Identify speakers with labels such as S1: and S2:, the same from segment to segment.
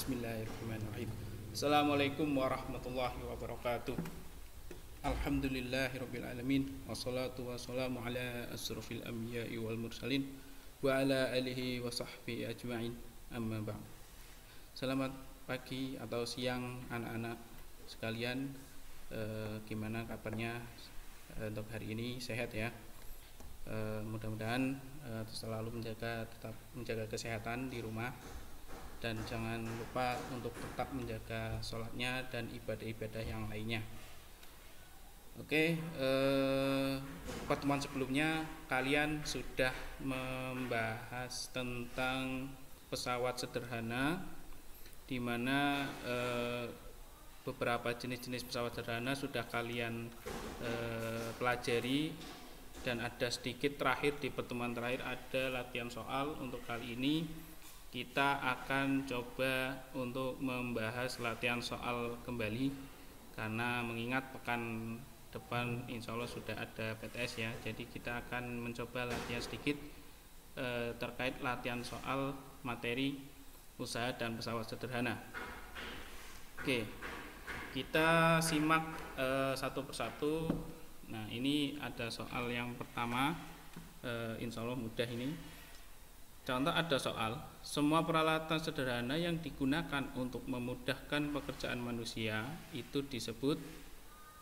S1: Bismillahirrahmanirrahim. Assalamualaikum warahmatullahi wabarakatuh. Alhamdulillahirabbil alamin wassalatu wassalamu ala asrofil anbiya'i wal mursalin wa ala alihi wa sahbihi ajma'in. Amma ba'd. Selamat pagi atau siang anak-anak sekalian. Gimana kabarnya untuk hari ini? Sehat ya? Mudah-mudahan selalu tetap menjaga kesehatan di rumah, dan jangan lupa untuk tetap menjaga sholatnya dan ibadah-ibadah yang lainnya. Oke, pertemuan sebelumnya kalian sudah membahas tentang pesawat sederhana, di mana beberapa jenis-jenis pesawat sederhana sudah kalian pelajari, dan ada sedikit terakhir di pertemuan terakhir ada latihan soal. Untuk kali ini kita akan coba untuk membahas latihan soal kembali, karena mengingat pekan depan insya Allah sudah ada PTS ya. Jadi kita akan mencoba latihan sedikit terkait latihan soal materi usaha dan pesawat sederhana. Oke, kita simak satu persatu. Nah, ini ada soal yang pertama, insya Allah mudah ini. Contoh, ada soal, semua peralatan sederhana yang digunakan untuk memudahkan pekerjaan manusia itu disebut,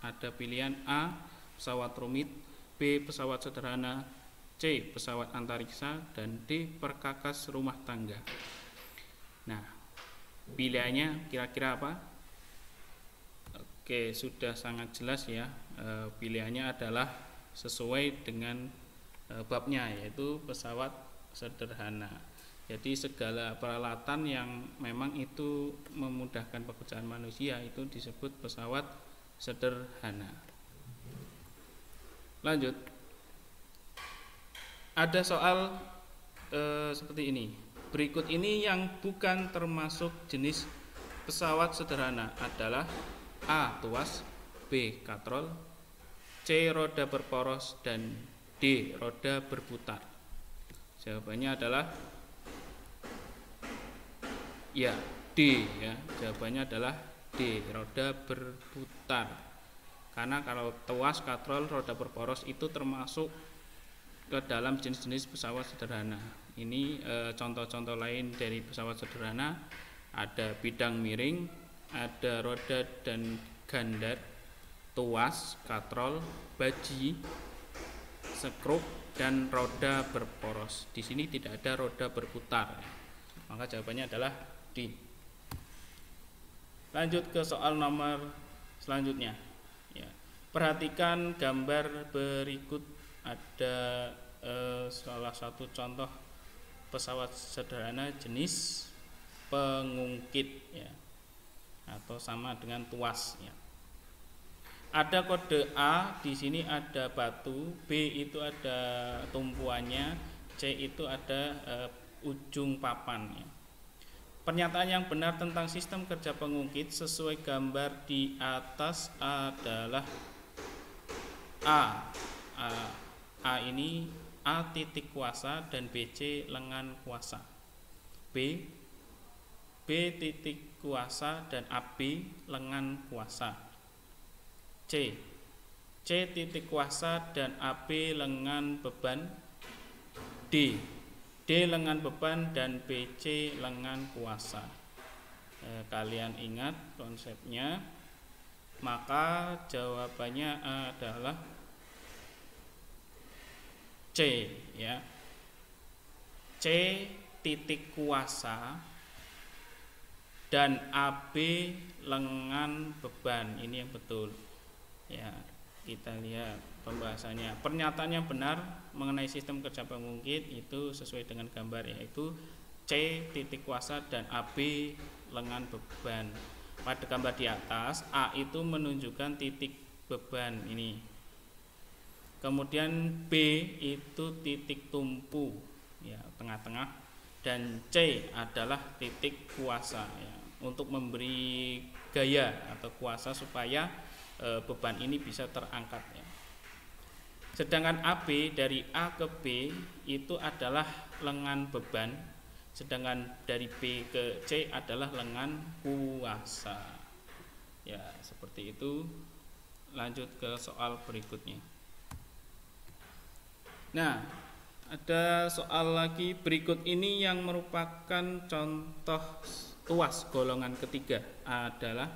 S1: ada pilihan A, pesawat rumit, B, pesawat sederhana, C, pesawat antariksa, dan D, perkakas rumah tangga. Nah, pilihannya kira-kira apa? Oke, sudah sangat jelas ya. Pilihannya adalah sesuai dengan babnya, yaitu pesawat sederhana. Jadi segala peralatan yang memang itu memudahkan pekerjaan manusia itu disebut pesawat sederhana. Lanjut, ada soal seperti ini. Berikut ini yang bukan termasuk jenis pesawat sederhana adalah A, tuas, B, katrol, C, roda berporos, dan D, roda berputar. Jawabannya adalah ya, D ya. Jawabannya adalah D, roda berputar. Karena kalau tuas, katrol, roda berporos itu termasuk ke dalam jenis-jenis pesawat sederhana. Ini contoh-contoh lain dari pesawat sederhana, ada bidang miring, ada roda dan gandar, tuas, katrol, baji, skrup, dan roda berporos. Di sini tidak ada roda berputar, maka jawabannya adalah D. Lanjut ke soal nomor selanjutnya ya. Perhatikan gambar berikut. Ada salah satu contoh pesawat sederhana jenis pengungkit ya, atau sama dengan tuas ya. Ada kode A, di sini ada batu, B itu ada tumpuannya, C itu ada ujung papan ya. Pernyataan yang benar tentang sistem kerja pengungkit sesuai gambar di atas adalah A. A ini A titik kuasa dan BC lengan kuasa. B titik kuasa dan AB lengan kuasa. C titik kuasa dan AB lengan beban. D lengan beban dan BC lengan kuasa. Kalian ingat konsepnya, maka jawabannya adalah C ya. C titik kuasa dan AB lengan beban, ini yang betul ya. Kita lihat pembahasannya. Pernyataan yang benar mengenai sistem kerja pengungkit itu sesuai dengan gambar, yaitu C titik kuasa dan AB lengan beban. Pada gambar di atas, A itu menunjukkan titik beban ini, kemudian B itu titik tumpu ya, tengah-tengah, dan C adalah titik kuasa ya, untuk memberi gaya atau kuasa supaya beban ini bisa terangkat ya. Sedangkan AB dari A ke B itu adalah lengan beban, sedangkan dari B ke C adalah lengan kuasa. Ya, seperti itu. Lanjut ke soal berikutnya. Nah, ada soal lagi berikut ini yang merupakan contoh tuas golongan ketiga adalah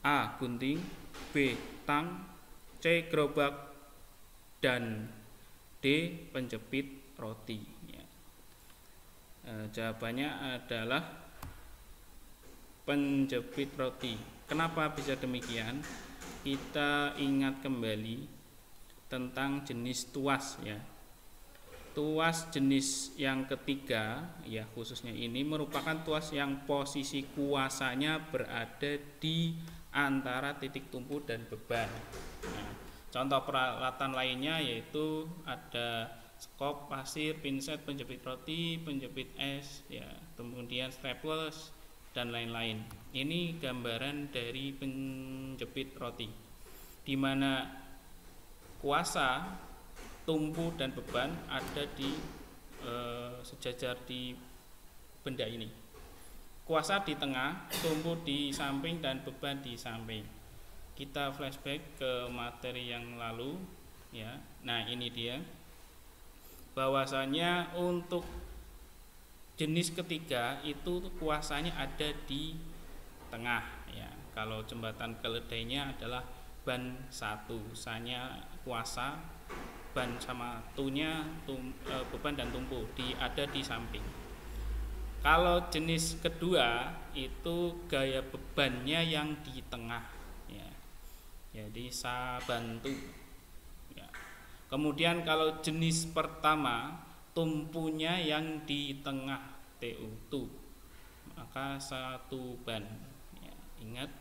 S1: A. gunting, B. tang, C. gerobak, dan D. penjepit roti. Ya. Jawabannya adalah penjepit roti. Kenapa bisa demikian? Kita ingat kembali tentang jenis tuas ya. Tuas jenis yang ketiga ya, khususnya ini merupakan tuas yang posisi kuasanya berada di antara titik tumpu dan beban. Nah, contoh peralatan lainnya yaitu ada skop, pasir, pinset, penjepit roti, penjepit es ya, kemudian staples dan lain-lain. Ini gambaran dari penjepit roti, di mana kuasa, tumpu dan beban ada di sejajar di benda ini. Kuasa di tengah, tumpu di samping dan beban di samping. Kita flashback ke materi yang lalu ya. Nah, ini dia. Bahwasanya untuk jenis ketiga itu kuasanya ada di tengah ya. Kalau jembatan keledainya adalah ban 1, sanya kuasa, ban sama tunya beban dan tumpu ada di samping. Kalau jenis kedua itu gaya bebannya yang di tengah ya. Jadi sabantu ya. Kemudian kalau jenis pertama tumpunya yang di tengah TU2, maka satu ban ya. Ingat,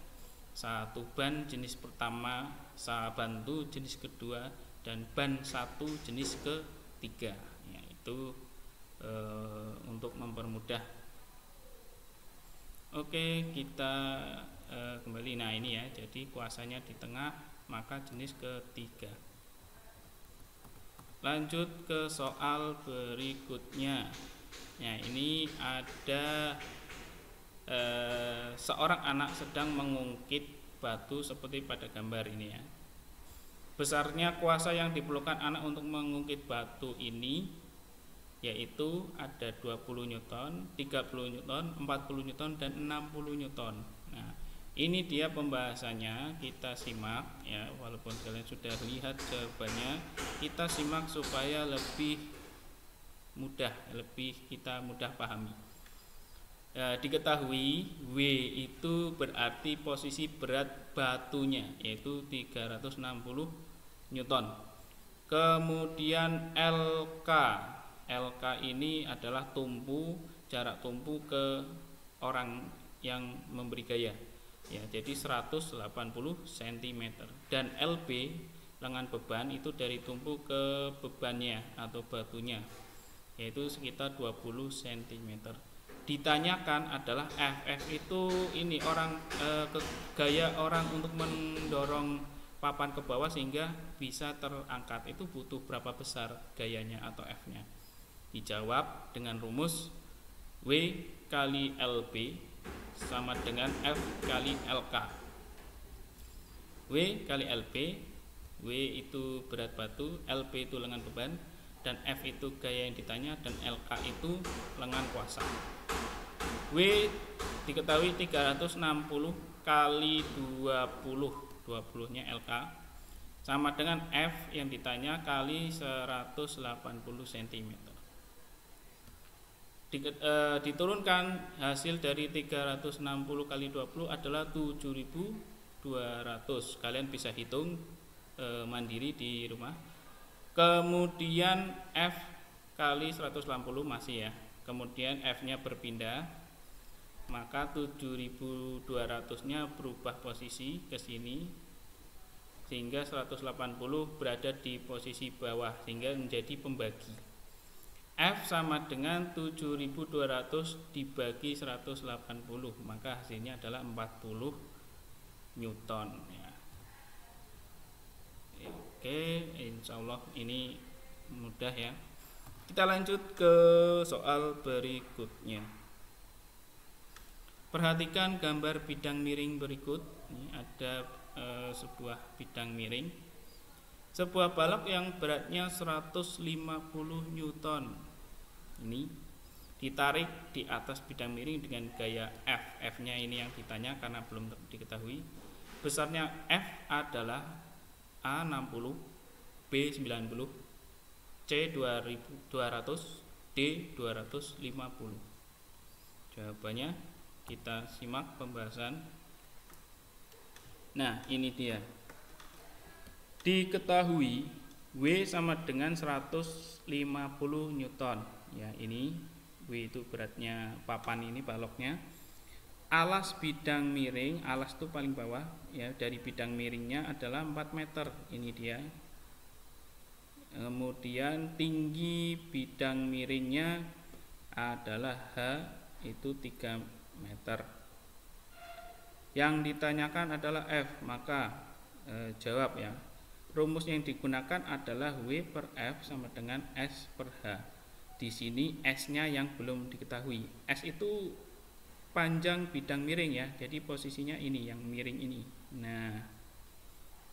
S1: satu ban jenis pertama, sabantu jenis kedua, dan ban 1 jenis ketiga ya. Itu untuk mempermudah. Oke, kita kembali. Nah, ini ya, jadi kuasanya di tengah, maka jenis ketiga. Lanjut ke soal berikutnya. Nah, ini ada seorang anak sedang mengungkit batu seperti pada gambar ini ya. Besarnya kuasa yang diperlukan anak untuk mengungkit batu ini yaitu ada 20 Newton, 30 Newton, 40 Newton, dan 60 Newton. Nah, ini dia pembahasannya, kita simak ya, walaupun kalian sudah lihat jawabannya, kita simak supaya lebih mudah, kita mudah pahami. Diketahui W itu berarti posisi berat batunya yaitu 360 Newton. Kemudian LK ini adalah tumpu, jarak tumpu ke orang yang memberi gaya ya, jadi 180 cm. Dan LB lengan beban itu dari tumpu ke bebannya atau batunya yaitu sekitar 20 cm. Ditanyakan adalah FF itu ini orang gaya orang untuk mendorong papan ke bawah sehingga bisa terangkat, itu butuh berapa besar gayanya atau F-nya. Dijawab dengan rumus W kali LB sama dengan F kali LK. W kali LB, W itu berat batu, LB itu lengan beban, dan F itu gaya yang ditanya, dan LK itu lengan kuasa. W diketahui 360 kali 20 nya LK sama dengan F yang ditanya kali 180 cm. Diturunkan hasil dari 360 kali 20 adalah 7.200. Kalian bisa hitung mandiri di rumah. Kemudian F kali 180 masih ya. Kemudian F nya berpindah, maka 7.200 nya berubah posisi ke sini sehingga 180 berada di posisi bawah sehingga menjadi pembagi. F sama dengan 7.200 dibagi 180, maka hasilnya adalah 40 Newton ya. Oke, insya Allah ini mudah ya. Kita lanjut ke soal berikutnya. Perhatikan gambar bidang miring berikut. Ini ada sebuah bidang miring. Sebuah balok yang beratnya 150 Newton. Ini ditarik di atas bidang miring dengan gaya F. F-nya ini yang ditanya karena belum diketahui. Besarnya F adalah A60, B90, C200, D250. Jawabannya kita simak pembahasan. Nah, ini dia. Diketahui W sama dengan 150 Newton. Ya, ini W itu beratnya papan ini baloknya. Alas bidang miring, alas itu paling bawah ya, dari bidang miringnya adalah 4 meter. Ini dia. Kemudian tinggi bidang miringnya adalah H, itu 3 meter. Yang ditanyakan adalah F, maka jawab ya. Rumus yang digunakan adalah W per F sama dengan S per H. Di sini S-nya yang belum diketahui. S itu panjang bidang miring ya, jadi posisinya ini yang miring ini. Nah,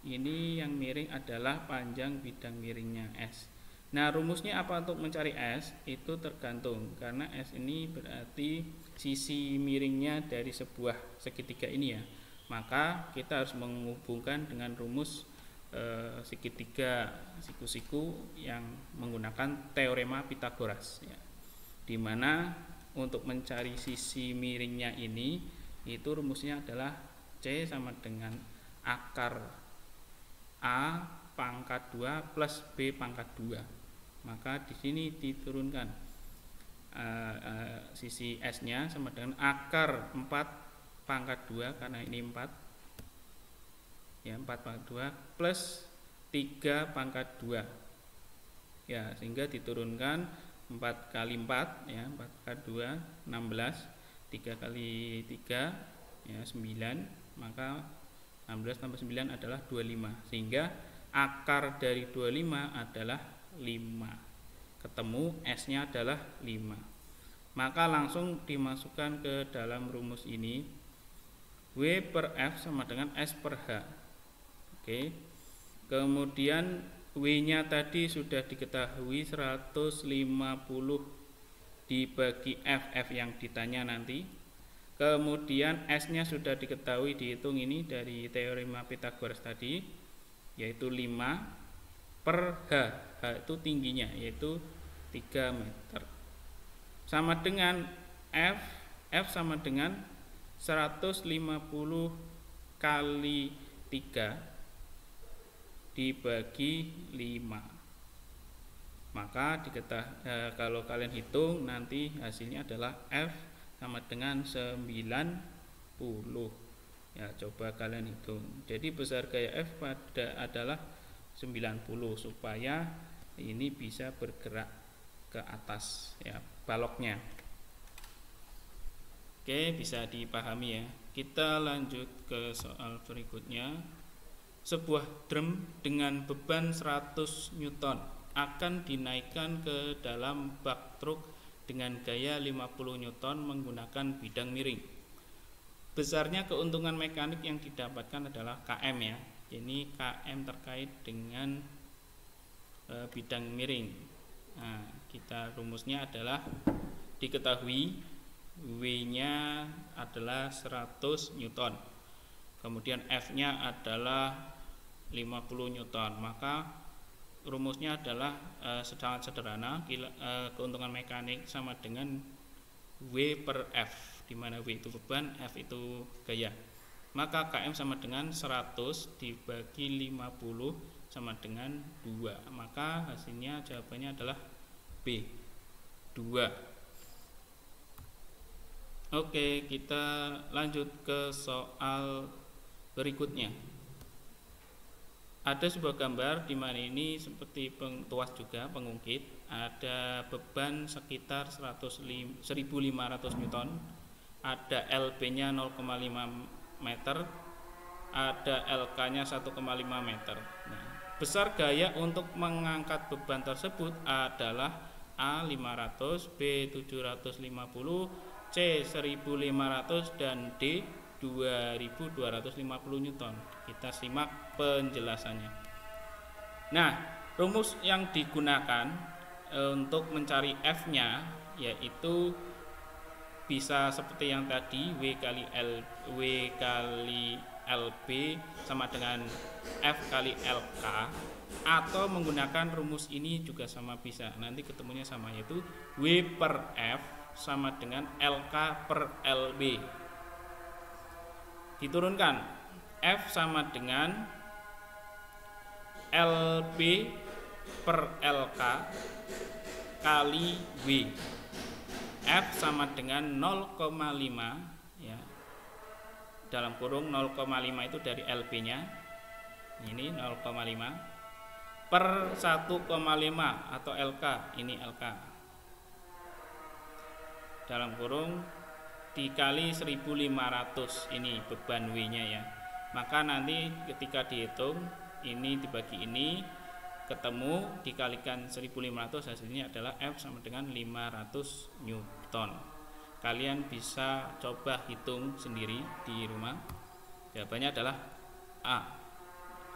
S1: ini yang miring adalah panjang bidang miringnya S. Nah, rumusnya apa untuk mencari S? Itu tergantung, karena S ini berarti sisi miringnya dari sebuah segitiga ini ya. Maka kita harus menghubungkan dengan rumus segitiga siku-siku yang menggunakan teorema Pythagoras ya. Dimana untuk mencari sisi miringnya ini, itu rumusnya adalah C sama dengan akar A pangkat 2 plus B pangkat 2. Maka di sini diturunkan sisi S-nya sama dengan akar 4 pangkat 2 karena ini 4. Ya, 4 pangkat 2 plus 3 pangkat 2. Ya, sehingga diturunkan 4 kali 4 ya, 4 kali 2 16, 3 kali 3 ya 9, maka 16 tambah 9 adalah 25, sehingga akar dari 25 adalah 5. Ketemu S-nya adalah 5. Maka langsung dimasukkan ke dalam rumus ini. W per F sama dengan S per H. Oke. Kemudian W-nya tadi sudah diketahui 150 dibagi F yang ditanya nanti. Kemudian S-nya sudah diketahui, dihitung ini dari teorema Pythagoras tadi, yaitu 5 per H. H itu tingginya, yaitu 3 meter. Sama dengan F sama dengan 150 kali 3 dibagi 5. Maka kalau kalian hitung nanti hasilnya adalah F sama dengan 90. Ya, coba kalian hitung. Jadi besar gaya F adalah 90 supaya ini bisa bergerak ke atas ya baloknya. Oke, bisa dipahami ya. Kita lanjut ke soal berikutnya. Sebuah drum dengan beban 100 Newton akan dinaikkan ke dalam bak truk dengan gaya 50 Newton menggunakan bidang miring. Besarnya keuntungan mekanik yang didapatkan adalah Km ya. Ini Km terkait dengan bidang miring. Nah, kita rumusnya adalah diketahui W-nya adalah 100 Newton. Kemudian F-nya adalah 50 Newton. Maka rumusnya adalah sangat sederhana. Keuntungan mekanik sama dengan W per F, di mana W itu beban, F itu gaya. Maka Km sama dengan 100 dibagi 50 sama dengan 2. Maka hasilnya jawabannya adalah B, 2. Oke, kita lanjut ke soal berikutnya. Ada sebuah gambar di mana ini seperti tuas juga pengungkit. Ada beban sekitar 1.500 Newton. Ada LB-nya 0,5 meter. Ada LK-nya 1,5 meter. Nah, besar gaya untuk mengangkat beban tersebut adalah A 500, B 750, C 1500, dan D 2250 Newton. Kita simak penjelasannya. Nah, rumus yang digunakan untuk mencari F-nya yaitu bisa seperti yang tadi, W kali LB sama dengan F kali LK, atau menggunakan rumus ini juga sama bisa. Nanti ketemunya sama, yaitu W per F sama dengan LK per LB. Diturunkan, F sama dengan LB per LK kali W. F sama dengan 0,5 ya. Dalam kurung 0,5 itu dari LB nya. Ini 0,5 per 1,5 atau LK, ini LK. Dalam kurung dikali 1500, ini beban W-nya ya. Maka nanti ketika dihitung ini dibagi ini, ketemu dikalikan 1500, hasilnya adalah F sama dengan 500 Newton. Kalian bisa coba hitung sendiri di rumah. Jawabannya adalah A.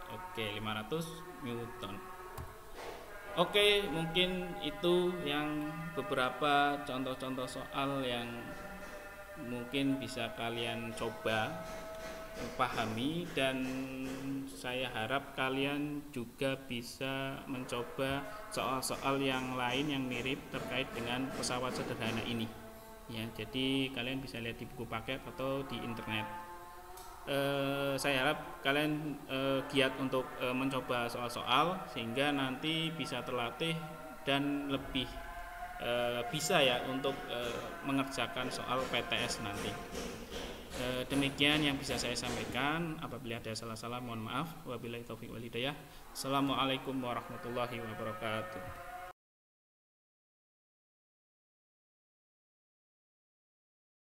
S1: Oke, 500 Newton. Oke, mungkin itu yang beberapa contoh-contoh soal yang mungkin bisa kalian coba pahami, dan saya harap kalian juga bisa mencoba soal-soal yang lain yang mirip terkait dengan pesawat sederhana ini ya. Jadi kalian bisa lihat di buku paket atau di internet. Saya harap kalian giat untuk mencoba soal-soal sehingga nanti bisa terlatih dan lebih bisa ya untuk mengerjakan soal PTS nanti. Demikian yang bisa saya sampaikan. Apabila ada salah-salah mohon maaf. Wabillahi taufiq wal hidayah. Assalamualaikum warahmatullahi wabarakatuh.